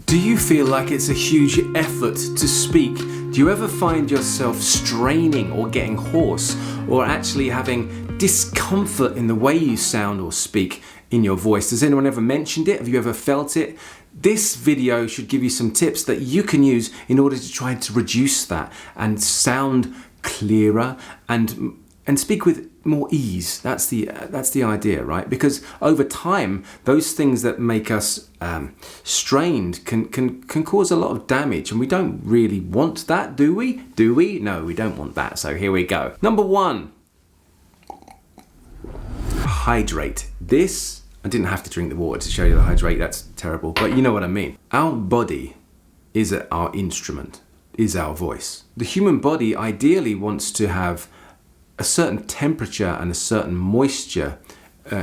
Do you feel like it's a huge effort to speak? Do you ever find yourself straining or getting hoarse or actually having discomfort in the way you sound or speak in your voice? Has anyone ever mentioned it? Have you ever felt it? This video should give you some tips that you can use in order to try to reduce that and sound clearer and speak with more ease. That's the idea, right? Because over time, those things that make us strained can cause a lot of damage, and we don't really want that, do we? Do we? No, we don't want that. So here we go. Number 1, hydrate. This, I didn't have to drink the water to show you the hydrate. That's terrible, but you know what I mean. Our body is our instrument, is our voice. The human body ideally wants to have a certain temperature and a certain moisture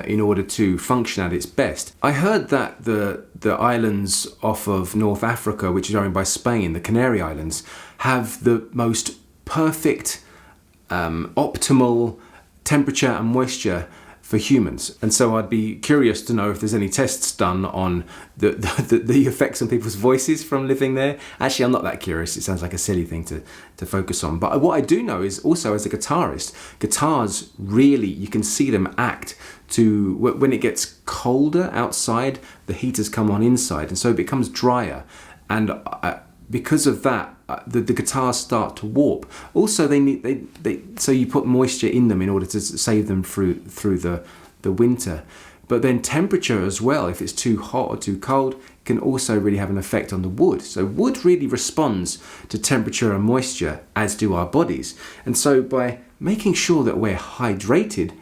in order to function at its best. I heard that the islands off of North Africa, which is owned by Spain, the Canary Islands, have the most perfect, optimal temperature and moisture for humans. And so I'd be curious to know if there's any tests done on the effects on people's voices from living there. Actually, I'm not that curious. It sounds like a silly thing to focus on. But what I do know is also, as a guitarist, guitars really, you can see them act to, when it gets colder outside, the heaters come on inside, and so it becomes drier. And because of that, the guitars start to warp. Also, so you put moisture in them in order to save them through the winter. But then temperature as well, if it's too hot or too cold, can also really have an effect on the wood. So wood really responds to temperature and moisture, as do our bodies. And so by making sure that we're hydrated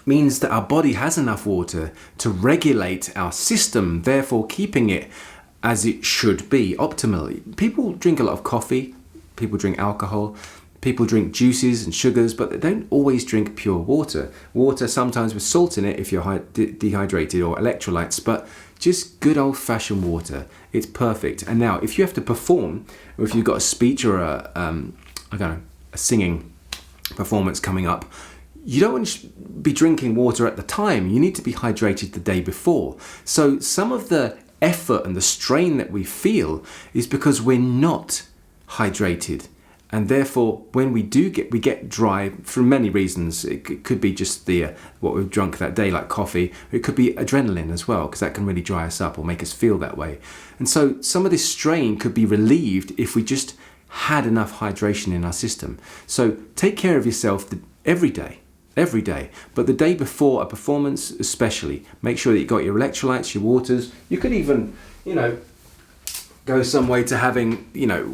means that our body has enough water to regulate our system, therefore keeping it as it should be, optimally. People drink a lot of coffee, people drink alcohol, people drink juices and sugars, but they don't always drink pure water. Water sometimes with salt in it if you're dehydrated, or electrolytes, but just good old-fashioned water. It's perfect. And now, if you have to perform, or if you've got a speech or a singing performance coming up, you don't want to be drinking water at the time. You need to be hydrated the day before. So some of the effort and the strain that we feel is because we're not hydrated, and therefore when we get dry for many reasons. It could be just what we've drunk that day, like coffee. It could be adrenaline as well, because that can really dry us up or make us feel that way. And so some of this strain could be relieved if we just had enough hydration in our system. So take care of yourself every day, but the day before a performance especially, make sure that you got your electrolytes, your waters. You could even, go some way to having,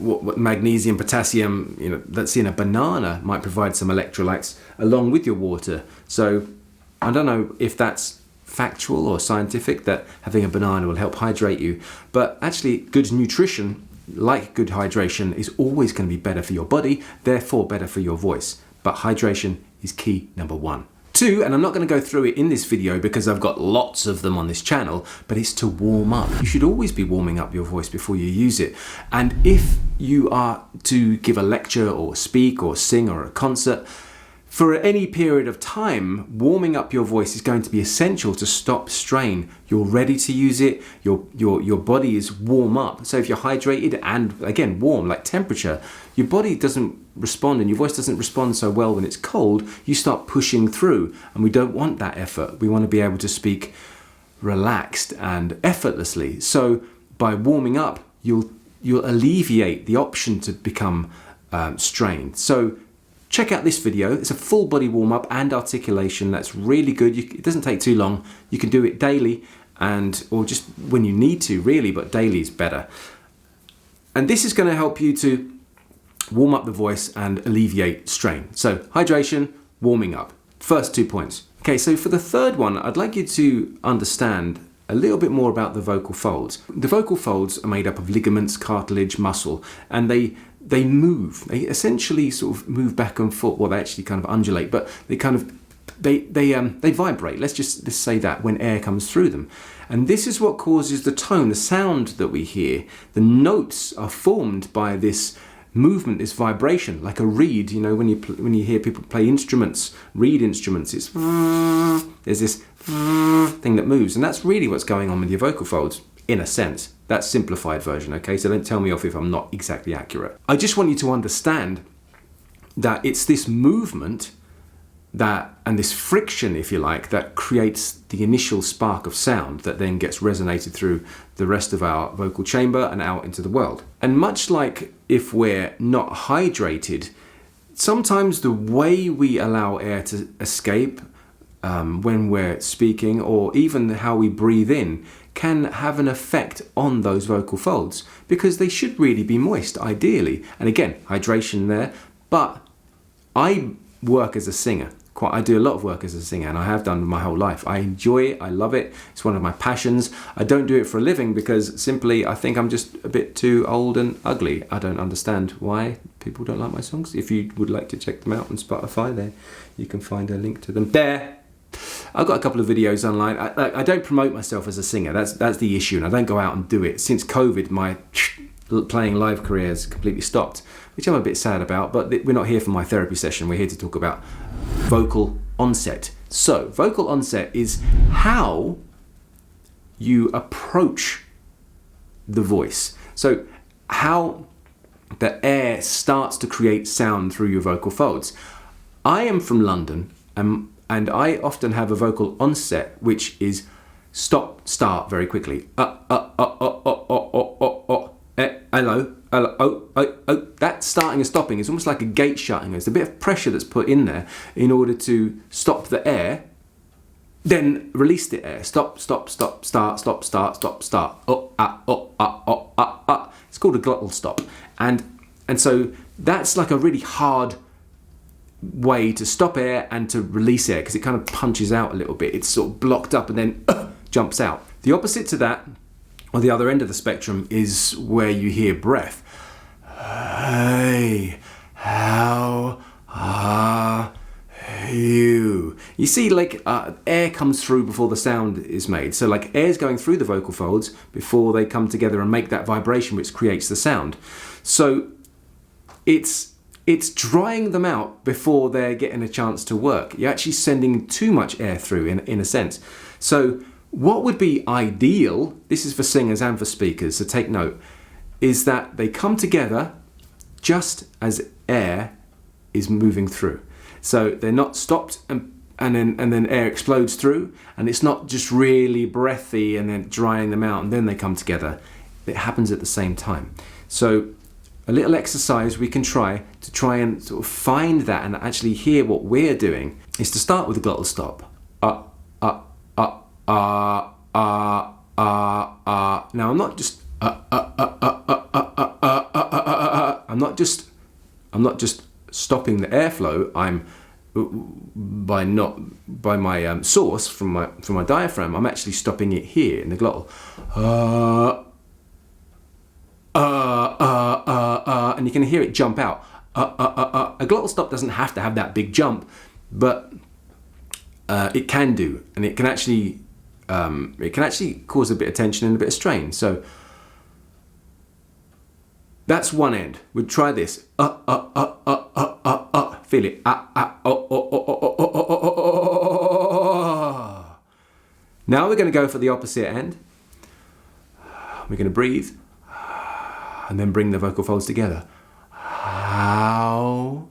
what magnesium, potassium, that's in a banana might provide some electrolytes along with your water. So I don't know if that's factual or scientific that having a banana will help hydrate you, but actually good nutrition, like good hydration, is always going to be better for your body, therefore better for your voice. But hydration is key number 1. 2, and I'm not going to go through it in this video because I've got lots of them on this channel, but it's to warm up. You should always be warming up your voice before you use it. And if you are to give a lecture or speak or sing or a concert, for any period of time, warming up your voice is going to be essential to stop strain. You're ready to use it, your body is warm up. So if you're hydrated and, again, warm, like temperature, your body doesn't respond and your voice doesn't respond so well when it's cold. You start pushing through, and we don't want that effort. We want to be able to speak relaxed and effortlessly. So by warming up, you'll alleviate the option to become strained. So check out this video. It's a full body warm up and articulation. That's really good. It doesn't take too long. You can do it daily or just when you need to, really, but daily is better. And this is going to help you to warm up the voice and alleviate strain. So hydration, warming up. First 2 points. Okay, so for the third one, I'd like you to understand a little bit more about the vocal folds. The vocal folds are made up of ligaments, cartilage, muscle, and they move. They essentially sort of move back and forth. Well, they actually kind of undulate, but they vibrate. Let's say that when air comes through them. And this is what causes the tone, the sound that we hear. The notes are formed by this movement, this vibration, like a reed. When you hear people play instruments, reed instruments, there's this thing that moves, and that's really what's going on with your vocal folds. in a sense. That's simplified version, okay? So don't tell me off if I'm not exactly accurate. I just want you to understand that it's this movement and this friction, if you like, that creates the initial spark of sound that then gets resonated through the rest of our vocal chamber and out into the world. And much like if we're not hydrated, sometimes the way we allow air to escape when we're speaking, or even how we breathe in, can have an effect on those vocal folds, because they should really be moist, ideally. And again, hydration there. But I work as a singer. I do a lot of work as a singer, and I have done my whole life. I enjoy it. I love it. It's one of my passions. I don't do it for a living because simply I think I'm just a bit too old and ugly. I don't understand why people don't like my songs. If you would like to check them out on Spotify, there you can find a link to them there. I've got a couple of videos online. I don't promote myself as a singer. That's the issue, and I don't go out and do it. Since COVID, my playing live career has completely stopped, which I'm a bit sad about, but we're not here for my therapy session. We're here to talk about vocal onset. So, vocal onset is how you approach the voice. So, how the air starts to create sound through your vocal folds. I am from London, and I often have a vocal onset, which is stop, start very quickly. Hello, oh. That starting and stopping is almost like a gate shutting. There's a bit of pressure that's put in there in order to stop the air, then release the air. Stop, stop, stop, start, stop, start, stop, start. It's called a glottal stop. And so that's like a really hard way to stop air and to release air, because it kind of punches out a little bit. It's sort of blocked up and then jumps out. The opposite to that, or the other end of the spectrum, is where you hear breath. Hey, how are you? You see, like air comes through before the sound is made. So like air's going through the vocal folds before they come together and make that vibration which creates the sound. So it's drying them out before they're getting a chance to work. You're actually sending too much air through in a sense. So what would be ideal, this is for singers and for speakers, so take note, is that they come together just as air is moving through. So they're not stopped and then air explodes through, and it's not just really breathy and then drying them out and then they come together. It happens at the same time. So a little exercise we can try and sort of find that and actually hear what we're doing is to start with a glottal stop. Now I'm not just I'm not just stopping the airflow. I'm by my source from my diaphragm. I'm actually stopping it here in the glottal. And you can hear it jump out. A glottal stop doesn't have to have that big jump, but it can do, and it can actually cause a bit of tension and a bit of strain. So that's one end. We'll try this. Feel it. Now we're going to go for the opposite end. We're going to breathe and then bring the vocal folds together. How,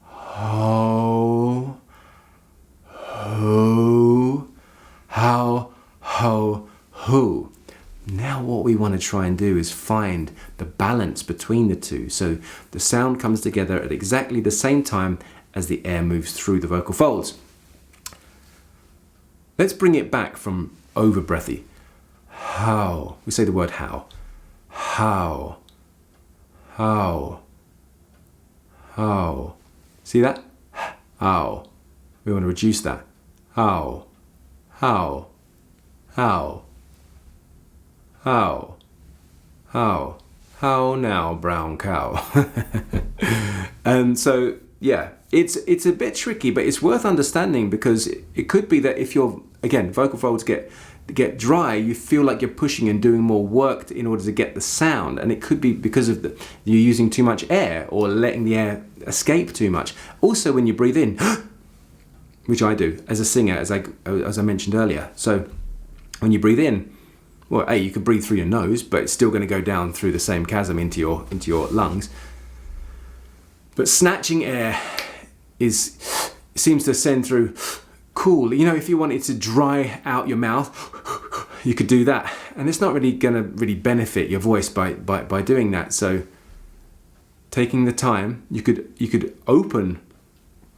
ho, ho, how, ho, ho. Now what we want to try and do is find the balance between the two, so the sound comes together at exactly the same time as the air moves through the vocal folds. Let's bring it back from over breathy. How. We say the word how. How. How. How. See that? How. We want to reduce that. How. How. How. How. How. How now, brown cow. And so, yeah, it's a bit tricky, but it's worth understanding, because it could be that if your, again, vocal folds get dry, you feel like you're pushing and doing more work in order to get the sound, and it could be because of you're using too much air or letting the air escape too much. Also, when you breathe in, which I do as a singer, as I mentioned earlier. So when you breathe in, well, you could breathe through your nose, but it's still going to go down through the same chasm into your lungs. But snatching air seems to send through cool. You know, if you wanted to dry out your mouth, you could do that, and it's not really going to really benefit your voice by doing that. So taking the time, you could open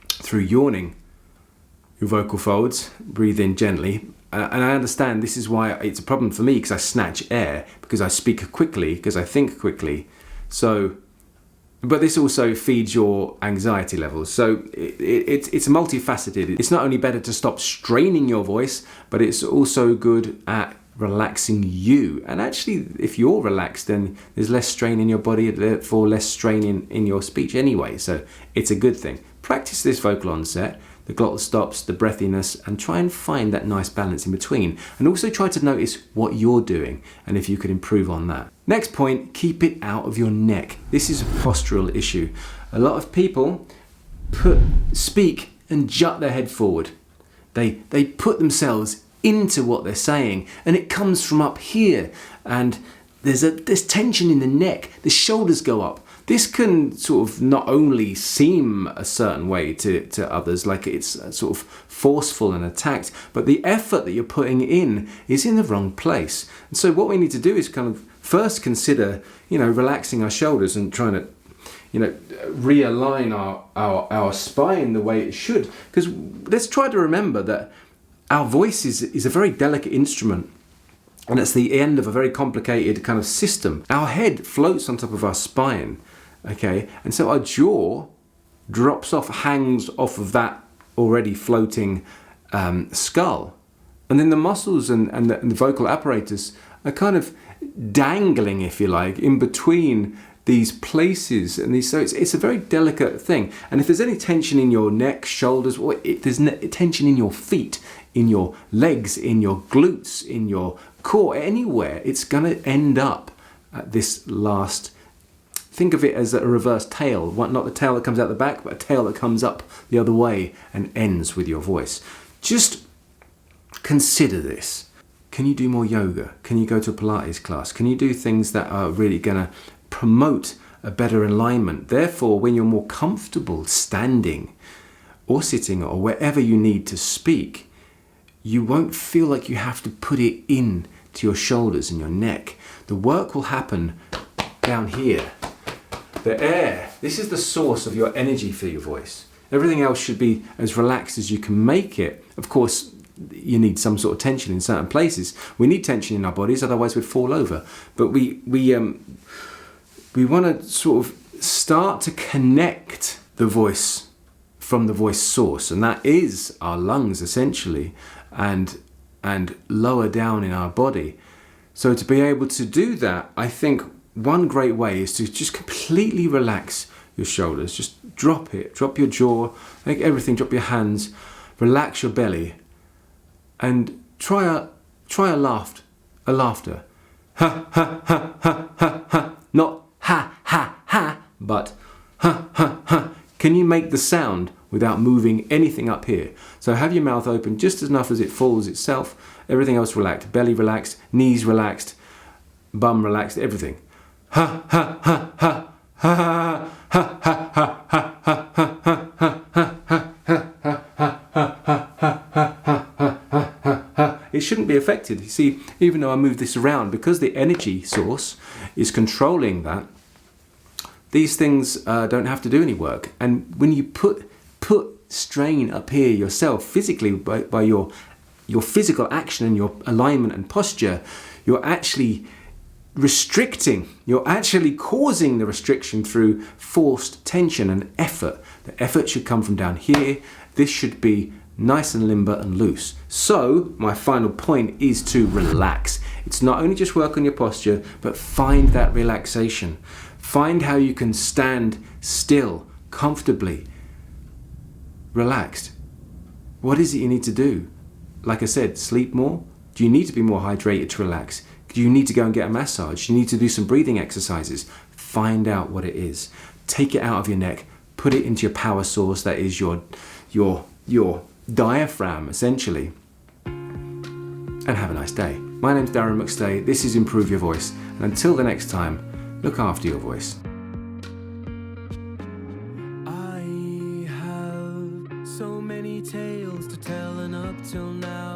through yawning your vocal folds, breathe in gently. And I understand this is why it's a problem for me, because I snatch air, because I speak quickly, because I think quickly. So, but this also feeds your anxiety levels. So it's multifaceted. It's not only better to stop straining your voice, but it's also good at relaxing you. And actually, if you're relaxed, then there's less strain in your body, therefore less strain in your speech anyway. So it's a good thing. Practice this vocal onset, the glottal stops, the breathiness, and try and find that nice balance in between. And also try to notice what you're doing and if you could improve on that. Next point, keep it out of your neck. This is a postural issue. A lot of people speak and jut their head forward. They put themselves into what they're saying, and it comes from up here, and there's tension in the neck. The shoulders go up. This can sort of not only seem a certain way to others, like it's sort of forceful and attacked, but the effort that you're putting in is in the wrong place. And so what we need to do is kind of first consider, relaxing our shoulders and trying to, realign our spine the way it should. Because let's try to remember that our voice is a very delicate instrument. And it's the end of a very complicated kind of system. Our head floats on top of our spine, okay? And so our jaw hangs off of that already floating skull. And then the muscles and the vocal apparatus are kind of dangling, if you like, in between these places. And so it's a very delicate thing. And if there's any tension in your neck, shoulders, or there's tension in your feet, in your legs, in your glutes, in your core, anywhere, it's going to end up at this last. Think of it as a reverse tail, not the tail that comes out the back, but a tail that comes up the other way and ends with your voice. Just consider this. Can you do more yoga? Can you go to a Pilates class? Can you do things that are really going to promote a better alignment? Therefore, when you're more comfortable standing or sitting or wherever you need to speak, you won't feel like you have to put it in to your shoulders and your neck. The work will happen down here. The air, this is the source of your energy for your voice. Everything else should be as relaxed as you can make it. Of course, you need some sort of tension in certain places. We need tension in our bodies, otherwise we'd fall over. But we want to sort of start to connect the voice from the voice source, and that is our lungs essentially, and lower down in our body. So to be able to do that, I think one great way is to just completely relax your shoulders. Just drop it, drop your jaw, make everything, drop your hands, relax your belly, and try a laughter. Ha ha ha ha ha ha. Not ha ha ha, but ha ha ha. Can you make the sound without moving anything up here? So have your mouth open just enough as it folds itself. Everything else relaxed. Belly relaxed, knees relaxed, bum relaxed, everything. Ha ha ha ha ha ha ha ha ha ha ha ha ha ha. It shouldn't be affected. You see, even though I move this around, because the energy source is controlling that, these things don't have to do any work. And when you put strain up here yourself physically by your physical action and your alignment and posture, you're actually restricting, you're actually causing the restriction through forced tension and effort. The effort should come from down here. This should be nice and limber and loose. So my final point is to relax. It's not only just work on your posture, but find that relaxation. Find how you can stand still, comfortably, relaxed. What is it you need to do? Like I said, sleep more? Do you need to be more hydrated to relax? Do you need to go and get a massage? Do you need to do some breathing exercises? Find out what it is. Take it out of your neck, put it into your power source, that is your diaphragm, essentially, and have a nice day. My name's Darren Mcstay. This is Improve Your Voice. And until the next time, look after your voice. I have so many tales to tell, and up till now